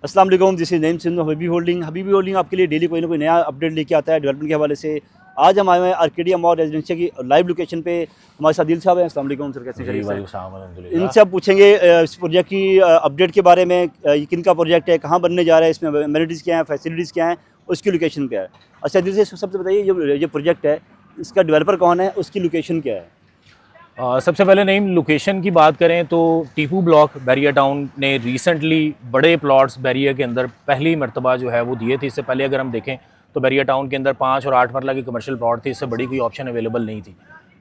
अस्सलाम वालेकुम, this is Naeem Sindh हबीबी होल्डिंग आपके लिए डेली कोई ना कोई नया अपडेट लेके आता है डेवलपमेंट के हवाले से। आज हम आए हुए हैं आर्केडिया मॉल रेजिडेंशियल की लाइव लोकेशन पे। हमारे साथ दिल साहब हैं। अस्सलाम वालेकुम सर, कैसे खैरियत हैं? इनसे आप पूछेंगे इस प्रोजेक्ट की अपडेट के बारे में, ये किन का प्रोजेक्ट है, कहाँ बनने जा रहा है, इसमें एमिनिटीज़ क्या हैं, फैसिलिटीज़ क्या हैं, उसकी लोकेशन क्या है। अच्छा दिल से सबसे बताइए, जो प्रोजेक्ट है इसका डेवलपर कौन है, उसकी लोकेशन क्या है? सबसे पहले नेम लोकेशन की बात करें तो टीपू ब्लॉक बैरिया टाउन ने रिसेंटली बड़े प्लॉट्स बैरिया के अंदर पहली मरतबा जो है वो दिए थे। इससे पहले अगर हम देखें तो बैरिया टाउन के अंदर 5 और 8 मरला की कमर्शियल प्लॉट थे, इससे बड़ी कोई ऑप्शन अवेलेबल नहीं थी।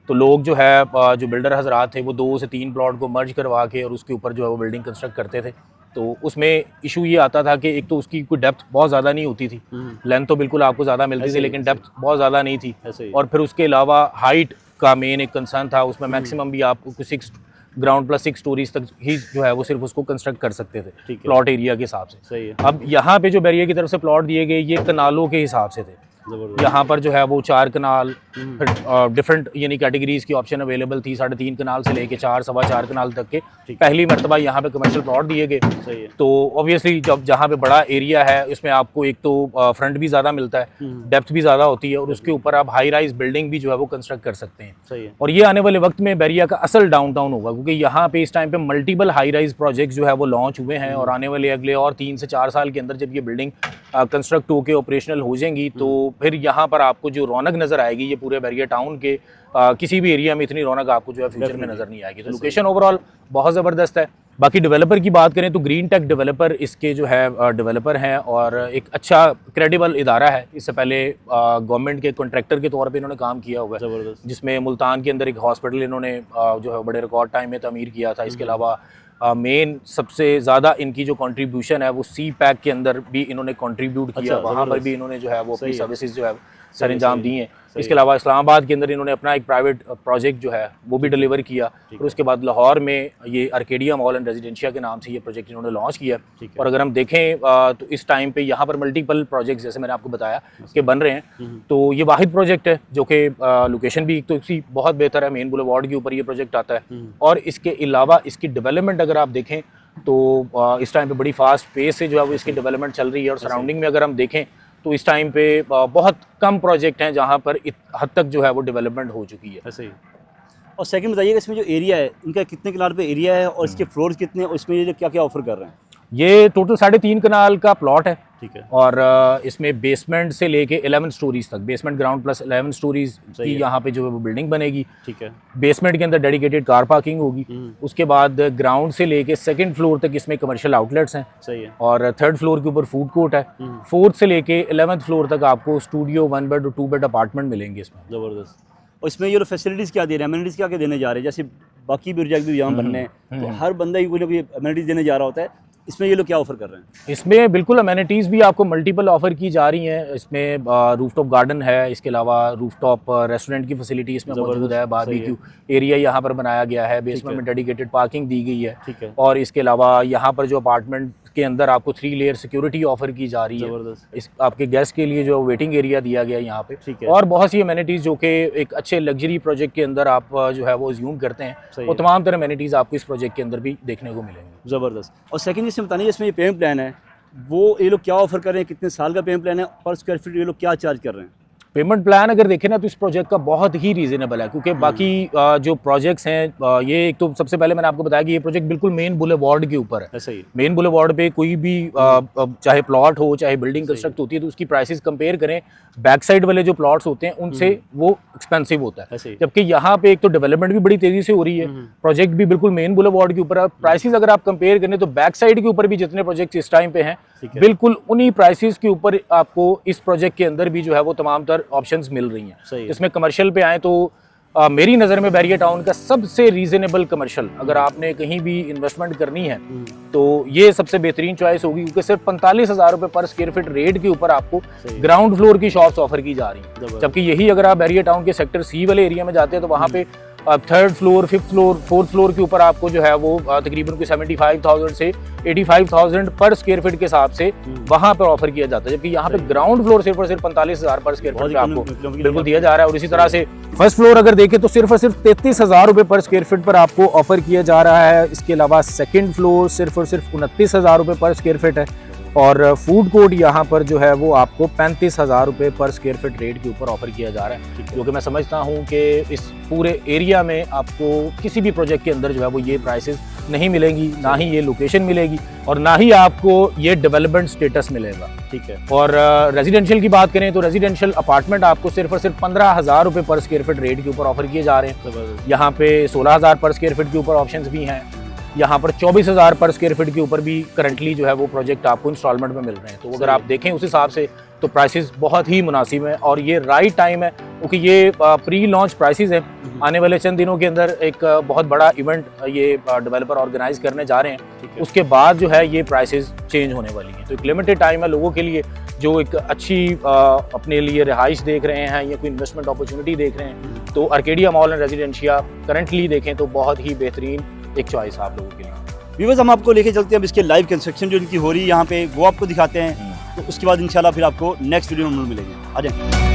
तो लोग जो है जो बिल्डर हजरात थे वो 2 से 3 प्लॉट को मर्ज करवा के और उसके ऊपर जो है वो बिल्डिंग कंस्ट्रक्ट करते थे। तो उसमें इशू ये आता था कि एक तो उसकी कोई डेप्थ बहुत ज़्यादा नहीं होती थी, लेंथ तो बिल्कुल आपको ज़्यादा मिलती थी लेकिन डेप्थ बहुत ज़्यादा नहीं थी। और फिर उसके अलावा हाइट का मेन एक कंसर्न था, उसमें मैक्सिमम भी आपको 6 ग्राउंड प्लस 6 स्टोरीज तक ही जो है वो सिर्फ उसको कंस्ट्रक्ट कर सकते थे प्लॉट एरिया के हिसाब से। सही है। अब यहाँ पे जो बैरिया की तरफ से प्लॉट दिए गए ये कनालों के हिसाब से थे। यहाँ पर जो है वो 4 कनाल, फिर डिफरेंट यानी कैटेगरीज की ऑप्शन अवेलेबल थी, 3.5 कनाल से लेके 4, सवा 4 कनाल तक के पहली मरतबा यहाँ पे कमर्शियल प्लॉट दिए गए। तो ऑब्वियसली जब जहाँ पे बड़ा एरिया है उसमें आपको एक तो फ्रंट भी ज़्यादा मिलता है, डेप्थ भी ज़्यादा होती है और उसके ऊपर आप हाई राइज बिल्डिंग भी जो है वो कंस्ट्रक्ट कर सकते हैं। और ये आने वाले वक्त में बैरिया का असल डाउनटाउन होगा, क्योंकि यहाँ पे इस टाइम पे मल्टीपल हाई राइज प्रोजेक्ट जो है वो लॉन्च हुए हैं और आने वाले अगले और 3 से 4 साल के अंदर जब ये बिल्डिंग कंस्ट्रक्ट होकर ऑपरेशनल हो जाएंगी तो फिर यहाँ पर आपको जो रौनक नज़र आएगी ये पूरे बैरिया टाउन के किसी भी एरिया में इतनी रौनक आपको जो है फ्यूचर में नज़र नहीं आएगी। तो लोकेशन ओवरऑल बहुत ज़बरदस्त है। बाकी डेवलपर की बात करें तो ग्रीन टेक डेवलपर इसके जो है डेवलपर हैं और एक अच्छा क्रेडिबल इदारा है। इससे पहले गवर्नमेंट के कॉन्ट्रैक्टर के तौर पे इन्होंने काम किया हुआ है, जिसमें मुल्तान के अंदर एक हॉस्पिटल इन्होंने जो है बड़े रिकॉर्ड टाइम में तमीर किया था। इसके अलावा मेन सबसे ज़्यादा इनकी जो कंट्रीब्यूशन है वो सी पैक के अंदर भी इन्होंने कंट्रीब्यूट किया। वहाँ पर भी इन्होंने जो है वो अपनी सर्विसेज जो है सर अंजाम दी हैं। इसके अलावा इस्लामाबाद के अंदर इन्होंने अपना एक प्राइवेट प्रोजेक्ट जो है वो भी डिलीवर किया और उसके बाद लाहौर में ये आर्केडिया मॉल एंड रेजिडेंशिया के नाम से ये प्रोजेक्ट इन्होंने लॉन्च किया। और अगर हम देखें तो इस टाइम पे यहाँ पर मल्टीपल प्रोजेक्ट्स जैसे मैंने आपको बताया कि बन रहे हैं। तो ये वाहिद प्रोजेक्ट है जो कि लोकेशन भी तो इसकी बहुत बेहतर है, मेन बुलेवार्ड के ऊपर ये प्रोजेक्ट आता है। और इसके अलावा इसकी डेवलपमेंट अगर आप देखें तो इस टाइम पे बड़ी फास्ट पेस से जो है वो इसकी डेवलपमेंट चल रही है। और सराउंडिंग में अगर हम देखें तो इस टाइम पे बहुत कम प्रोजेक्ट हैं जहां पर हद तक जो है वो डेवलपमेंट हो चुकी है। ऐसे ही। और सेकंड बताइएगा, इसमें जो एरिया है इनका कितने कनाल पे एरिया है और इसके फ्लोर्स कितने हैं, उसमें ये क्या क्या ऑफर कर रहे हैं? ये टोटल 3.5 कनाल का प्लॉट है। ठीक है। और इसमें बेसमेंट से लेके 11 स्टोरीज तक, बेसमेंट ग्राउंड प्लस 11 स्टोरीज की यहाँ पे जो है वो बिल्डिंग बनेगी। ठीक है। बेसमेंट के अंदर डेडिकेटेड कार पार्किंग होगी। उसके बाद ग्राउंड से लेके 2nd फ्लोर तक इसमें कमर्शियल आउटलेट्स हैं। सही है। और 3rd फ्लोर के ऊपर फूड कोर्ट है। 4th से लेके 11th फ्लोर तक आपको स्टूडियो, 1 बेड और 2 बेड अपार्टमेंट मिलेंगे इसमें। ज़बरदस्त। और इसमें ये लोग फैसिलिटीज़ क्या दे रहे हैं, एमिनिटीज़ क्या क्या देने जा रहे हैं? जैसे बाकी प्रोजेक्ट भी यहाँ बनने हैं तो हर बंदा ही कोई ना कोई एमिनिटीज़ देने जा रहा होता है, इसमें ये लोग क्या ऑफर कर रहे हैं? इसमें बिल्कुल अमेनिटीज़ भी आपको मल्टीपल ऑफर की जा रही हैं। इसमें रूफटॉप गार्डन है, इसके अलावा रूफटॉप रेस्टोरेंट की फैसिलिटी इसमें मौजूद है, बारबेक्यू एरिया यहाँ पर बनाया गया है, बेसमेंट में डेडिकेटेड पार्किंग दी गई है। ठीक है। और इसके अलावा यहाँ पर जो अपार्टमेंट के अंदर आपको 3 लेयर सिक्योरिटी ऑफर की जा रही है। इस आपके गेस्ट के लिए जो वेटिंग एरिया दिया गया है यहाँ पे। ठीक है। और बहुत सी अमेनिटीज़ जो कि एक अच्छे लग्जरी प्रोजेक्ट के अंदर आप जो है वो अज्यूम करते हैं, वो तमाम तरह अमेनिटीज़ आपको इस प्रोजेक्ट के अंदर भी देखने को मिलेंगी। ज़बरदस्त। और सेकंड इसमें बताइए, इसमें ये पेमेंट प्लान है वो ये लोग क्या ऑफर कर रहे हैं, कितने साल का पेमेंट प्लान है, पर स्क्वायर फीट ये लोग क्या चार्ज कर रहे हैं? पेमेंट प्लान अगर देखें ना तो इस प्रोजेक्ट का बहुत ही रीजनेबल है, क्योंकि बाकी जो प्रोजेक्ट्स हैं ये एक तो सबसे पहले मैंने आपको बताया कि ये प्रोजेक्ट बिल्कुल मेन बुलेवार्ड के ऊपर है। ऐसा ही। मेन बुलेवार्ड पे कोई भी चाहे प्लॉट हो चाहे बिल्डिंग कंस्ट्रक्ट होती है तो उसकी प्राइसेस कंपेयर करें बैक साइड वाले जो प्लॉट्स होते हैं उनसे वो एक्सपेंसिव होता है। जबकि यहाँ पे एक तो डेवलपमेंट भी बड़ी तेजी से हो रही है, प्रोजेक्ट भी बिल्कुल मेन बुलेवार्ड के ऊपर है। प्राइसेस अगर आप कंपेयर करें तो बैक साइड के ऊपर भी जितने प्रोजेक्ट इस टाइम पे हैं बिल्कुल उन्हीं प्राइसेस के ऊपर आपको इस प्रोजेक्ट के अंदर भी जो है वो तमाम तर ऑप्शंस मिल रही हैं। इसमें कमर्शियल पे आए तो मेरी नज़र में बैरिया टाउन का सबसे रीजनेबल कमर्शियल अगर आपने कहीं भी इन्वेस्टमेंट करनी है तो ये सबसे बेहतरीन चॉइस होगी, क्योंकि सिर्फ 45,000 रुपये पर स्क्वायर फीट रेट के ऊपर आपको ग्राउंड फ्लोर की शॉप्स ऑफर की जा रही हैं। जबकि यही अगर आप बैरिया टाउन के सेक्टर सी वाले एरिया में जाते हैं तो वहाँ पे 3rd floor, 5th floor, 4th floor के ऊपर आपको जो है वो तकरीबन कोई 75,000 से 85,000 पर स्क्वायर फीट के हिसाब से वहाँ पर ऑफर किया जाता है। जबकि यहाँ पे ग्राउंड फ्लोर सिर्फ और सिर्फ 45,000 पर स्क्वायर फीट आपको बिल्कुल दिया जा रहा है। और इसी तरह से 1st फ्लोर अगर देखें तो सिर्फ और सिर्फ 33,000 रुपये पर स्क्वायर फीट पर आपको ऑफर किया जा रहा है। इसके अलावा 2nd फ्लोर सिर्फ और सिर्फ 29,000 रुपये पर स्क्वायर फीट है। और फूड कोर्ट यहाँ पर जो है वो आपको 35,000 रुपये पर स्क्वायर फीट रेट के ऊपर ऑफर किया जा रहा है, जो कि मैं समझता हूँ कि इस पूरे एरिया में आपको किसी भी प्रोजेक्ट के अंदर जो है वो ये प्राइसेस नहीं मिलेंगी, ना ही ये लोकेशन मिलेगी और ना ही आपको ये डेवलपमेंट स्टेटस मिलेगा। ठीक है। और रेजिडेंशियल की बात करें तो रेजिडेंशियल अपार्टमेंट आपको सिर्फ और सिर्फ 15,000 रुपये पर स्क्वायर फीट रेट के ऊपर ऑफर किए जा रहे हैं। यहाँ पे 16,000 पर स्क्वायर फीट के ऊपर ऑप्शंस भी हैं, यहाँ पर 24,000 पर स्क्वायर फीट के ऊपर भी करंटली जो है वो प्रोजेक्ट आपको इंस्टॉलमेंट में मिल रहे हैं। तो अगर आप देखें उस हिसाब से तो प्राइसेस बहुत ही मुनासिब हैं और ये राइट टाइम है, क्योंकि ये प्री लॉन्च प्राइसेस हैं। आने वाले चंद दिनों के अंदर एक बहुत बड़ा इवेंट ये डेवलपर ऑर्गेनाइज करने जा रहे हैं, उसके बाद जो है ये प्राइसेस चेंज होने वाली हैं। तो एक लिमिटेड टाइम है लोगों के लिए जो एक अच्छी अपने लिए रिहाइश देख रहे हैं या कोई इन्वेस्टमेंट अपॉर्चुनिटी देख रहे हैं, तो Arcadia mall and residencia currently देखें तो बहुत ही बेहतरीन एक चॉइस आप लोगों के लिए। व्यूअर्स हम आपको लेके चलते हैं, अब इसके लाइव कंस्ट्रक्शन जो इनकी हो रही है यहाँ पे वो आपको दिखाते हैं, तो उसके बाद इंशाल्लाह फिर आपको नेक्स्ट वीडियो में मिलेंगे। आ जाए।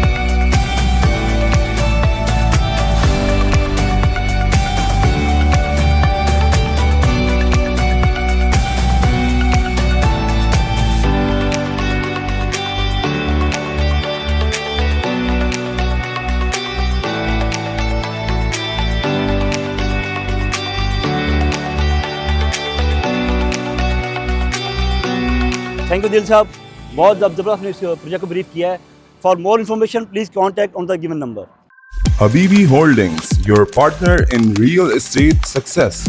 थैंक यू दिल साहब, बहुत ज़बरदस्त आपने इस प्रोजेक्ट को ब्रीफ किया है। For more information please contact on the given number. Habibi Holdings, your partner in real estate success.